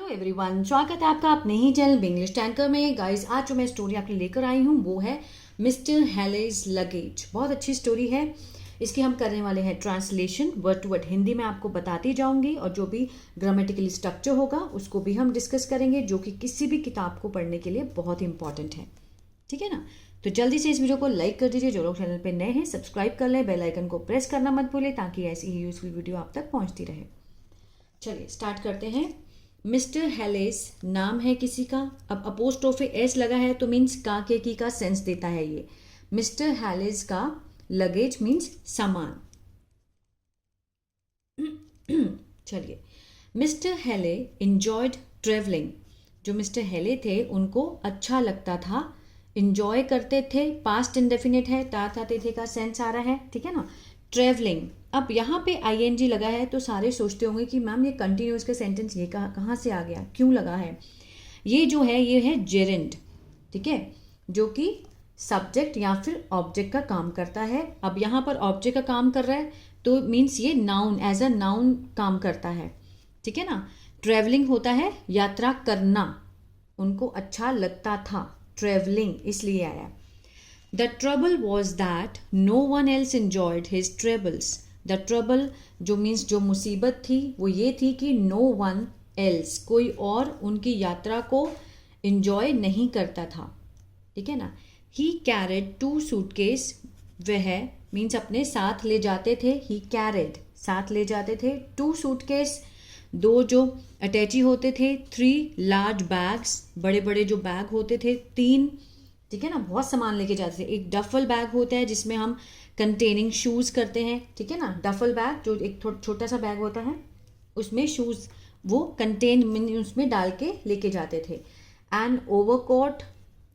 Hello everyone, स्वागत है आपका अपने ही चैनल इंग्लिश टैंकर में। गाइस, आज जो मैं स्टोरी आपके लिए लेकर आई हूँ वो है मिस्टर हेलेज लगेज। बहुत अच्छी स्टोरी है। इसकी हम करने वाले हैं translation, word to word Hindi में आपको बताती जाऊंगी और जो भी ग्रामेटिकली स्ट्रक्चर होगा उसको भी हम डिस्कस करेंगे, जो कि किसी भी किताब को पढ़ने के लिए बहुत इंपॉर्टेंट है। ठीक है ना? तो जल्दी से इस वीडियो को लाइक कर दीजिए। जो लोग चैनल पे नए हैं सब्सक्राइब कर लें, बेल आइकन को प्रेस करना मत भूलें ताकि ऐसी ही यूजफुल वीडियो आप तक पहुंचती रहे। चलिए स्टार्ट करते हैं। मिस्टर हेलेस नाम है किसी का। अब अपोस्ट्रोफी एस लगा है तो मीन्स का के की का सेंस देता है ये। मिस्टर हेलेस का लगेज मीन्स सामान। चलिए, मिस्टर हेले इंजॉयड ट्रेवलिंग। जो मिस्टर हेले थे उनको अच्छा लगता था, इंजॉय करते थे। पास्ट इंडेफिनिट है, ता था थे का सेंस आ रहा है। ठीक है ना? ट्रेवलिंग। अब यहाँ पे आईएनजी लगा है तो सारे सोचते होंगे कि मैम ये कंटिन्यूस का सेंटेंस ये कहाँ से आ गया, क्यों लगा है। ये जो है ये है जेरेंड। ठीक है, जो कि सब्जेक्ट या फिर ऑब्जेक्ट का काम करता है। अब यहाँ पर ऑब्जेक्ट का काम कर रहा है तो मीन्स ये नाउन, एज अ नाउन काम करता है। ठीक है ना? ट्रेवलिंग होता है यात्रा करना, उनको अच्छा लगता था, ट्रेवलिंग इसलिए आया। The trouble was that no one else enjoyed his travels. The trouble जो मीन्स जो मुसीबत थी वो ये थी कि no one else, कोई और उनकी यात्रा को enjoy नहीं करता था। ठीक है ना? He carried 2 suitcase, वह मीन्स अपने साथ ले जाते थे। He carried साथ ले जाते थे 2 suitcase, 2 जो अटैची होते थे। 3 large bags, बड़े बड़े जो बैग होते थे 3। ठीक है ना? बहुत सामान लेके जाते थे। एक डफल बैग होता है जिसमें हम कंटेनिंग शूज़ करते हैं। ठीक है ना? डफल बैग जो एक छोटा सा बैग होता है उसमें शूज़ वो कंटेन उसमें डाल के लेके जाते थे। एन ओवरकोट,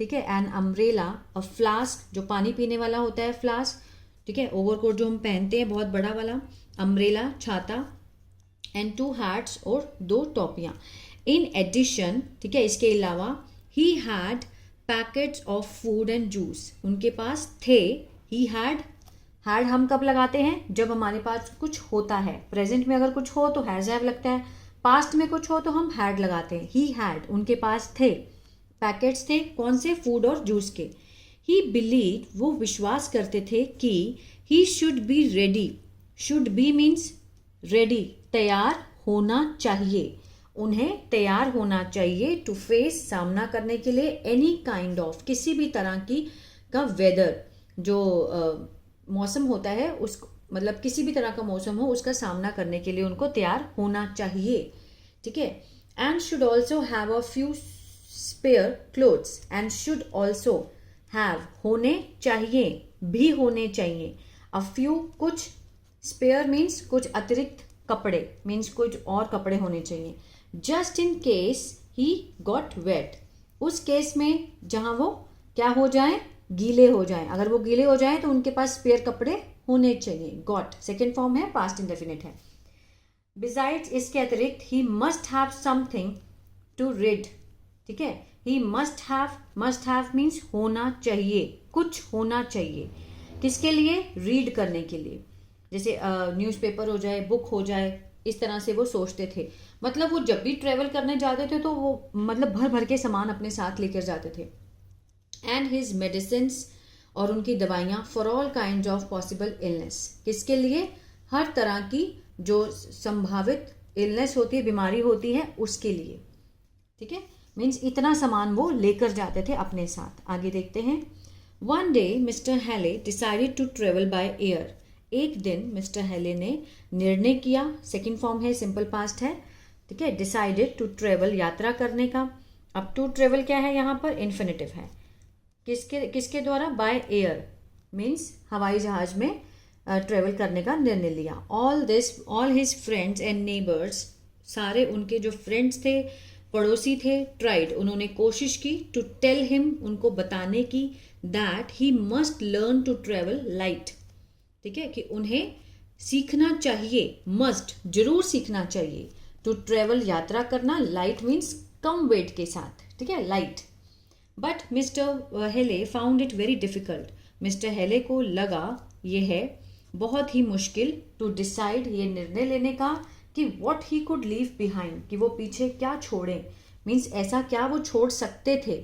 ठीक है, एन अम्ब्रेला, अ फ्लास्क जो पानी पीने वाला होता है, फ्लास्क। ठीक है, ओवरकोट जो हम पहनते हैं बहुत बड़ा वाला, अम्ब्रेला छाता, एंड 2 हैट्स और 2 टोपियाँ। इन एडिशन, ठीक है, इसके अलावा he had packets of food and juice, उनके पास थे। ही हैड हम कब लगाते हैं? जब हमारे पास कुछ होता है। प्रेजेंट में अगर कुछ हो तो हैज हैव लगता है, पास्ट में कुछ हो तो हम हैड लगाते हैं। ही हैड उनके पास थे, पैकेट्स थे, कौन से? फूड और जूस के। ही बिलीव वो विश्वास करते थे कि he should be ready. Should be means ready, तैयार होना चाहिए, उन्हें तैयार होना चाहिए टू फेस, सामना करने के लिए, एनी काइंड ऑफ, किसी भी तरह की का वेदर, जो मौसम होता है उस मतलब किसी भी तरह का मौसम हो उसका सामना करने के लिए उनको तैयार होना चाहिए। ठीक है? And should also have a few spare clothes, and should also have होने चाहिए, भी होने चाहिए, अ फ्यू कुछ, स्पेयर मीन्स कुछ अतिरिक्त कपड़े, मीन्स कुछ और कपड़े होने चाहिए। Just in case he got wet, उस केस में जहां वो क्या हो जाए? गीले हो जाए। अगर वो गीले हो जाए तो उनके पास स्पेयर कपड़े होने चाहिए। गॉट सेकेंड फॉर्म है, पास्ट इंडेफिनिट है। बिसाइड्स इसके अतिरिक्त he must have something to read. ठीक है, ही मस्ट हैव मीन्स होना चाहिए, कुछ होना चाहिए। किसके लिए? रीड करने के लिए। जैसे न्यूज़पेपर हो जाए, बुक हो जाए, इस तरह से वो सोचते थे। मतलब वो जब भी ट्रेवल करने जाते थे तो वो मतलब भर भर के सामान अपने साथ लेकर जाते थे। एंड हिज मेडिसिन्स, और उनकी दवाइयाँ, for all kind of possible illness, किसके लिए? हर तरह की जो संभावित इलनेस होती है, बीमारी होती है, उसके लिए। ठीक है, मीन्स इतना सामान वो लेकर जाते थे अपने साथ। आगे देखते हैं। One day mister Hale decided to travel by air. एक दिन मिस्टर हेले ने निर्णय किया, सेकेंड फॉर्म है, सिंपल पास्ट है। ठीक है, डिसाइडेड टू ट्रेवल यात्रा करने का। अब टू ट्रेवल क्या है? यहाँ पर इन्फिनेटिव है। किसके द्वारा? बाय एयर मीन्स हवाई जहाज में ट्रेवल करने का निर्णय लिया। All his friends and neighbours, सारे उनके जो फ्रेंड्स थे, पड़ोसी थे, ट्राइड उन्होंने कोशिश की, टू टेल हिम उनको बताने की, that he must learn to travel light. ठीक है, कि उन्हें सीखना चाहिए, मस्ट जरूर सीखना चाहिए, टू ट्रेवल यात्रा करना, लाइट मीन्स कम वेट के साथ। ठीक है, लाइट। बट मिस्टर हेले found it very difficult, mister हेले को लगा यह है बहुत ही मुश्किल, टू डिसाइड ये निर्णय लेने का कि what he could leave behind, कि वो पीछे क्या छोड़े, मीन्स ऐसा क्या वो छोड़ सकते थे,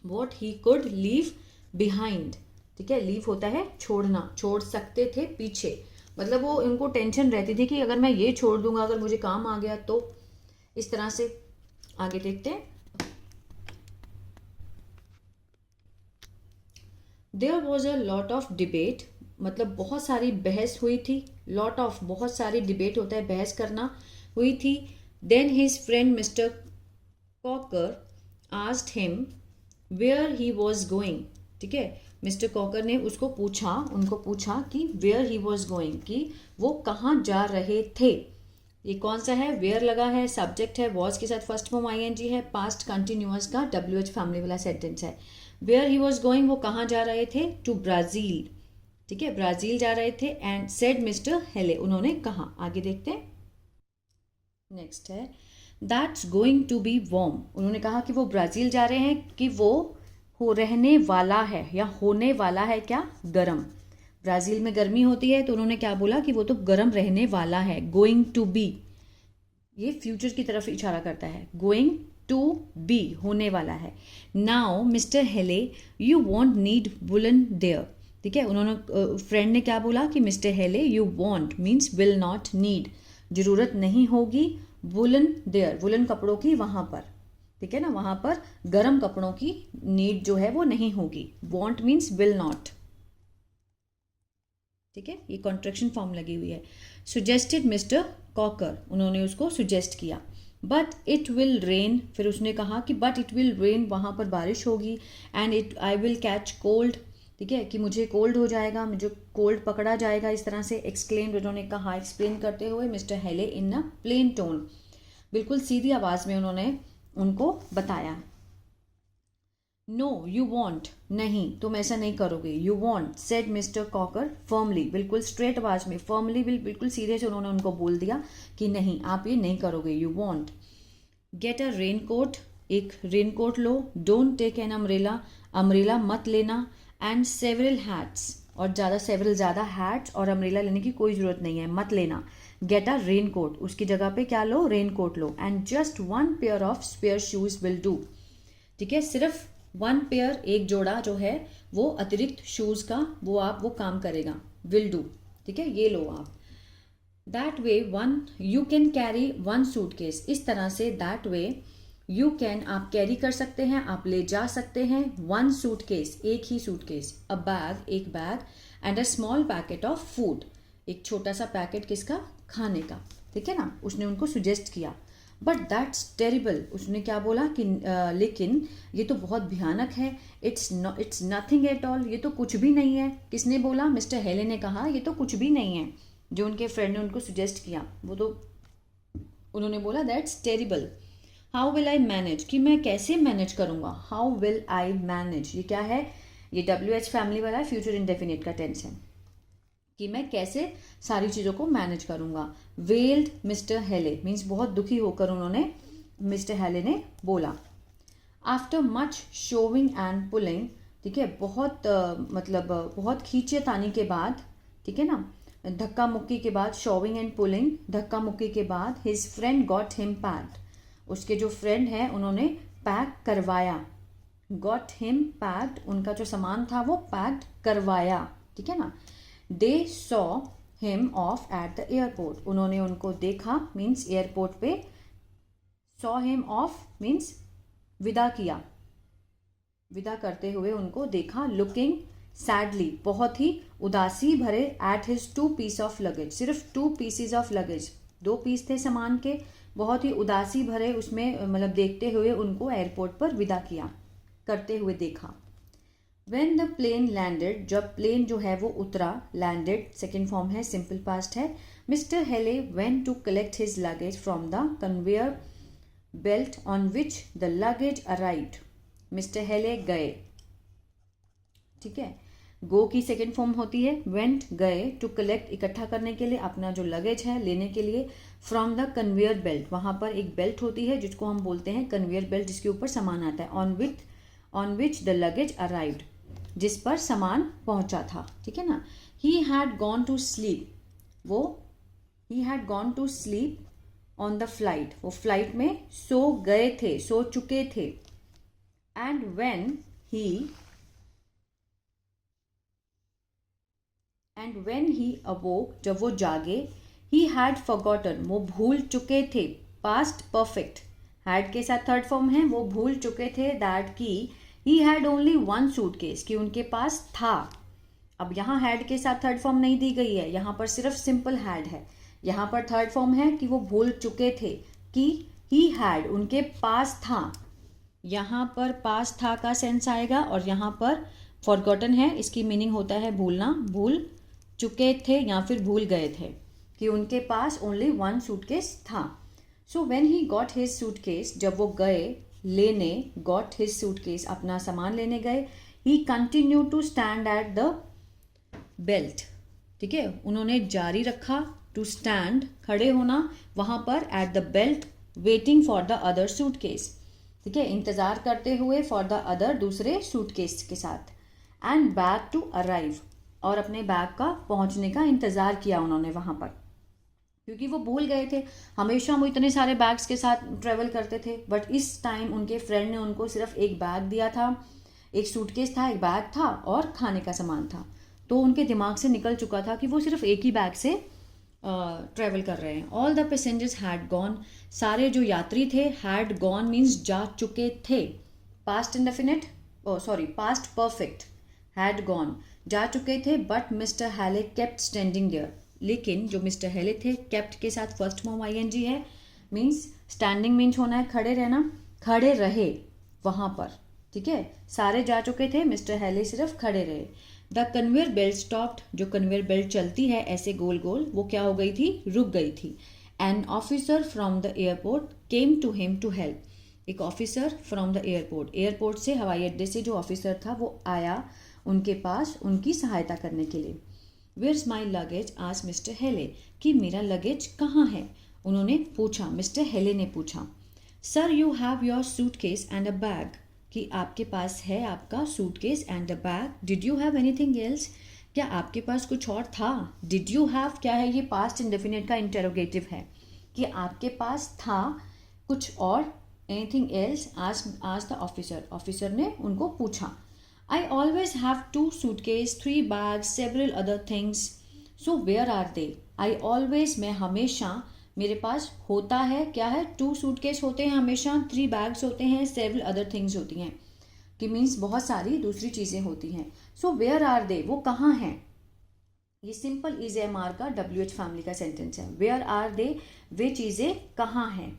what he could leave behind, ठीक है, लीव होता है छोड़ना, छोड़ सकते थे पीछे, मतलब वो उनको टेंशन रहती थी कि अगर मैं ये छोड़ दूंगा, अगर मुझे काम आ गया तो, इस तरह से। आगे देखते हैं। There was a lot of debate, मतलब बहुत सारी बहस हुई थी, लॉट ऑफ बहुत सारी डिबेट होता है बहस करना, हुई थी। Then his friend mister Cocker asked him where he was going, ठीक है, मिस्टर कॉकर ने उसको पूछा, उनको पूछा कि वेयर ही वॉज गोइंग, कि वो कहाँ जा रहे थे। ये कौन सा है, वेयर लगा है, सब्जेक्ट है, वॉज के साथ फर्स्ट फॉर्म आईएनजी है, पास्ट कंटिन्यूअस का WH फैमिली वाला सेंटेंस है। वेयर ही वॉज गोइंग, वो कहाँ जा रहे थे, टू ब्राज़ील, ठीक है, ब्राज़ील जा रहे थे। एंड सेड मिस्टर हेले, उन्होंने कहा। आगे देखते हैं। नेक्स्ट है that's going to be warm, उन्होंने कहा कि वो ब्राज़ील जा रहे हैं, कि वो हो रहने वाला है या होने वाला है क्या, गरम। ब्राज़ील में गर्मी होती है, तो उन्होंने क्या बोला कि वो तो गर्म रहने वाला है। गोइंग टू बी, ये फ्यूचर की तरफ इशारा करता है, गोइंग टू बी, होने वाला है। Now mister Hale you won't need woollen there, ठीक है, उन्होंने फ्रेंड ने क्या बोला कि mister Hale you want means will not need, जरूरत नहीं होगी, वुलन देयर, वुलन कपड़ों की वहाँ पर, ठीक है ना, वहाँ पर गर्म कपड़ों की नीड जो है वो नहीं होगी। वॉन्ट मीन्स विल नॉट, ठीक है, ये कॉन्ट्रैक्शन फॉर्म लगी हुई है। सुजेस्टेड मिस्टर कॉकर, उन्होंने उसको सुजेस्ट किया। बट इट विल रेन, फिर उसने कहा कि बट इट विल रेन, वहाँ पर बारिश होगी। And it I will catch cold, ठीक है, कि मुझे कोल्ड हो जाएगा, मुझे कोल्ड पकड़ा जाएगा, इस तरह से एक्सप्लेन, उन्होंने कहा, एक्सप्लेन करते हुए मिस्टर हेले इन अ प्लेन टोन, बिल्कुल सीधी आवाज़ में उन्होंने उनको बताया। नो यू वॉन्ट, नहीं तुम ऐसा नहीं करोगे। You want, said mister cocker firmly, बिल्कुल स्ट्रेट आवाज में, फर्मली, बिल्कुल सीधे से उन्होंने उनको बोल दिया कि नहीं आप ये नहीं करोगे। You want. Get a raincoat, एक रेन कोट लो। Don't take an umbrella, umbrella मत लेना। एंड सेवरल हैट्स, और सेवरल ज़्यादा हैट्स और अम्ब्रेला लेने की कोई ज़रूरत नहीं है, मत लेना। गेट अ रेन कोट, उसकी जगह पे क्या लो, रेन कोट लो। And just one pair of spare shoes will do, ठीक है, सिर्फ वन पेयर, एक जोड़ा जो है वो अतिरिक्त शूज का, वो काम करेगा, विल डू, ठीक है, ये लो आप। That way one you can carry one suitcase, इस तरह say that way you can, आप कैरी कर सकते हैं, आप ले जा सकते हैं, वन सूटकेस, एक ही सूटकेस, अ बैग, एक bag, and a small packet of food, एक छोटा सा पैकेट किसका, खाने का, ठीक है ना, उसने उनको सुजेस्ट किया। बट दैट्स टेरिबल, उसने क्या बोला कि लेकिन ये तो बहुत भयानक है। इट्स नथिंग एट ऑल, ये तो कुछ भी नहीं है। किसने बोला, मिस्टर हेले ने कहा ये तो कुछ भी नहीं है, जो उनके फ्रेंड ने उनको सुजेस्ट किया, वो तो उन्होंने बोला that's terrible. How will I manage, कि मैं कैसे मैनेज करूँगा, हाउ विल आई मैनेज, ये क्या है, ये WH फैमिली वाला फ्यूचर इंडेफिनिट का टेंस है, कि मैं कैसे सारी चीज़ों को मैनेज करूँगा। वेल्ड मिस्टर हेले मीन्स बहुत दुखी होकर उन्होंने, मिस्टर हेले ने बोला। After much showing and pulling, ठीक है, बहुत मतलब बहुत खींचे तानी के बाद, ठीक है ना, धक्का मुक्की के बाद, शोविंग एंड पुलिंग, धक्का मुक्की के बाद, his friend got him packed, उसके जो फ्रेंड है उन्होंने पैक करवाया। गॉट हिम पैक्ड, उनका जो सामान था वो पैक्ड करवाया, ठीक है ना। They saw him of at the airport, उन्होंने उनको देखा मीन्स एयरपोर्ट पे, सॉ हिम ऑफ मीन्स विदा किया, विदा करते हुए उनको देखा। लुकिंग सैडली, बहुत ही उदासी भरे, at his 2 piece of luggage, सिर्फ 2 पीसीज ऑफ लगेज, 2 पीस थे सामान के, बहुत ही उदासी भरे उसमें मतलब देखते हुए उनको एयरपोर्ट पर विदा किया, करते हुए देखा। When the plane landed, जब प्लेन जो है वो उतरा, landed सेकेंड फॉर्म है, सिंपल पास्ट है। Mr. Helle went to collect his luggage from the conveyor belt on which the luggage arrived. Mr. Helle गए, ठीक है, गो की सेकेंड फॉर्म होती है, went गए, to collect इकट्ठा करने के लिए, अपना जो लगेज है लेने के लिए, from the conveyor belt, वहाँ पर एक बेल्ट होती है जिसको हम बोलते हैं कन्वेयर बेल्ट, जिसके ऊपर सामान आता है, on which the luggage arrived, जिस पर सामान पहुंचा था, ठीक है ना। He had gone to sleep, वो he had gone to sleep on the flight, वो फ्लाइट में सो गए थे, सो चुके थे। एंड वेन ही अवोक, जब वो जागे, ही हैड फॉरगॉटन, वो भूल चुके थे, पास्ट परफेक्ट, हैड के साथ थर्ड फॉर्म है, वो भूल चुके थे दैट की he had only one suitcase, कि उनके पास था। अब यहाँ हैड के साथ थर्ड फॉर्म नहीं दी गई है, यहाँ पर सिर्फ सिंपल हैड है। यहाँ पर थर्ड फॉर्म है कि वो भूल चुके थे, कि ही हैड, उनके पास था। यहाँ पर पास था का सेंस आएगा, और यहाँ पर फॉरगॉटन है, इसकी मीनिंग होता है भूलना, भूल चुके थे या फिर भूल गए थे, कि उनके पास ओनली वन सूटकेस था। So when he got his suitcase, जब वो गए लेने, गॉट हिज सूटकेस, अपना सामान लेने गए, he continue to stand at the belt, ठीक है, उन्होंने जारी रखा, टू स्टैंड, खड़े होना, वहाँ पर eight the belt, waiting for the other suitcase, ठीक है, इंतज़ार करते हुए, फॉर द अदर, दूसरे सूटकेस के साथ। एंड बैग टू अराइव, और अपने बैग का पहुँचने का इंतज़ार किया उन्होंने वहाँ पर, क्योंकि वो भूल गए थे। हमेशा वो इतने सारे बैग्स के साथ ट्रेवल करते थे, बट इस टाइम उनके फ्रेंड ने उनको सिर्फ एक बैग दिया था, एक सूटकेस था, एक बैग था और खाने का सामान था। तो उनके दिमाग से निकल चुका था कि वो सिर्फ एक ही बैग से ट्रेवल कर रहे हैं। All the passengers had gone, सारे जो यात्री थे, हैड गॉन मीन्स जा चुके थे, past indefinite, sorry past perfect, had gone, जा चुके थे। बट मिस्टर हैले केप्ट स्टैंडिंग देयर, लेकिन जो मिस्टर हेले थे, केप्ट के साथ फर्स्ट फॉर्म आईएनजी है, मीन्स स्टैंडिंग मीन्स होना है खड़े रहना, खड़े रहे वहाँ पर, ठीक है, सारे जा चुके थे, मिस्टर हेले सिर्फ खड़े रहे। द कन्वेयर बेल्ट स्टॉप्ड, जो कन्वेयर बेल्ट चलती है ऐसे गोल गोल, वो क्या हो गई थी, रुक गई थी। An officer from the airport came to him to help, एक officer from the airport, airport से, हवाई अड्डे से जो ऑफिसर था वो आया उनके पास उनकी सहायता करने के लिए। वेयर्स माई लगेज, आज मिस्टर हेले, कि मेरा लगेज कहाँ है, उन्होंने पूछा, मिस्टर हेले ने पूछा। Sir you have your suitcase and a bag, कि आपके पास है आपका suitcase and a bag. Did you have anything else, क्या आपके पास कुछ और था। डिड यू हैव क्या है, ये पास्ट इंडेफिनिट का इंटेरोगेटिव है, कि आपके पास था कुछ और, एनीथिंग एल्स, आज द ऑफिसर, ऑफिसर ने उनको पूछा। I always have 2 suitcases, 3 bags, several other things. So where are they? I always, मैं हमेशा, मेरे पास होता है, क्या है, 2 suitcases होते हैं हमेशा, 3 bags होते हैं, several other things होती हैं, कि मीन्स बहुत सारी दूसरी चीज़ें होती हैं। So where are they? वो कहाँ हैं। ये सिंपल इज एम आर का WH फैमिली का सेंटेंस है। Where are they? वे चीज़ें कहाँ हैं।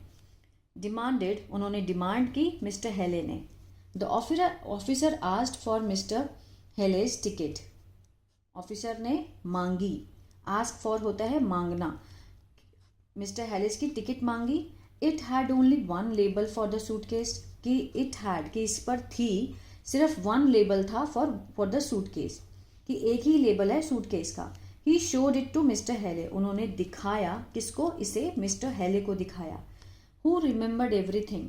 डिमांडेड, उन्होंने डिमांड की मिस्टर हेले ने। The officer asked for mister Haley's ticket, officer ने मांगी, आस्क फॉर होता है मांगना, मिस्टर हेलेज की टिकट मांगी। It had only one label for the suitcase, कि इट हैड, कि इस पर थी, सिर्फ वन लेबल था फॉर द सूटकेस, कि एक ही लेबल है सूटकेस का। He showed it to mister Hale, उन्होंने दिखाया, किसको, इसे मिस्टर हेले को दिखाया। हु रिमेंबर्ड एवरीथिंग,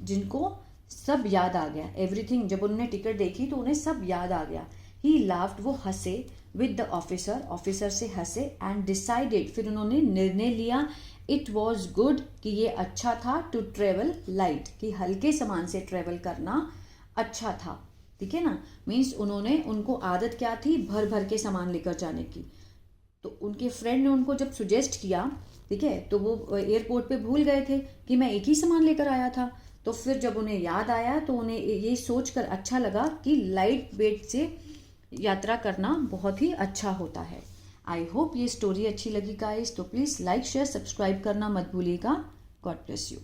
जिनको सब याद आ गया, एवरीथिंग, जब उन्होंने टिकट देखी तो उन्हें सब याद आ गया। ही लाफ्ड, वो हंसे, विद द ऑफिसर, ऑफिसर से हंसे, एंड डिसाइडेड, फिर उन्होंने निर्णय लिया, इट वॉज गुड, कि ये अच्छा था, टू ट्रेवल लाइट, कि हल्के सामान से ट्रेवल करना अच्छा था, ठीक है ना, मीन्स उनको आदत क्या थी, भर भर के सामान लेकर जाने की। तो उनके फ्रेंड ने उनको जब सुजेस्ट किया, ठीक है, तो वो एयरपोर्ट पे भूल गए थे कि मैं एक ही सामान लेकर आया था। तो फिर जब उन्हें याद आया तो उन्हें ये सोचकर अच्छा लगा कि लाइट वेट से यात्रा करना बहुत ही अच्छा होता है। आई होप ये स्टोरी अच्छी लगी गाइस, तो प्लीज़ लाइक शेयर सब्सक्राइब करना मत भूलिएगा। God bless you.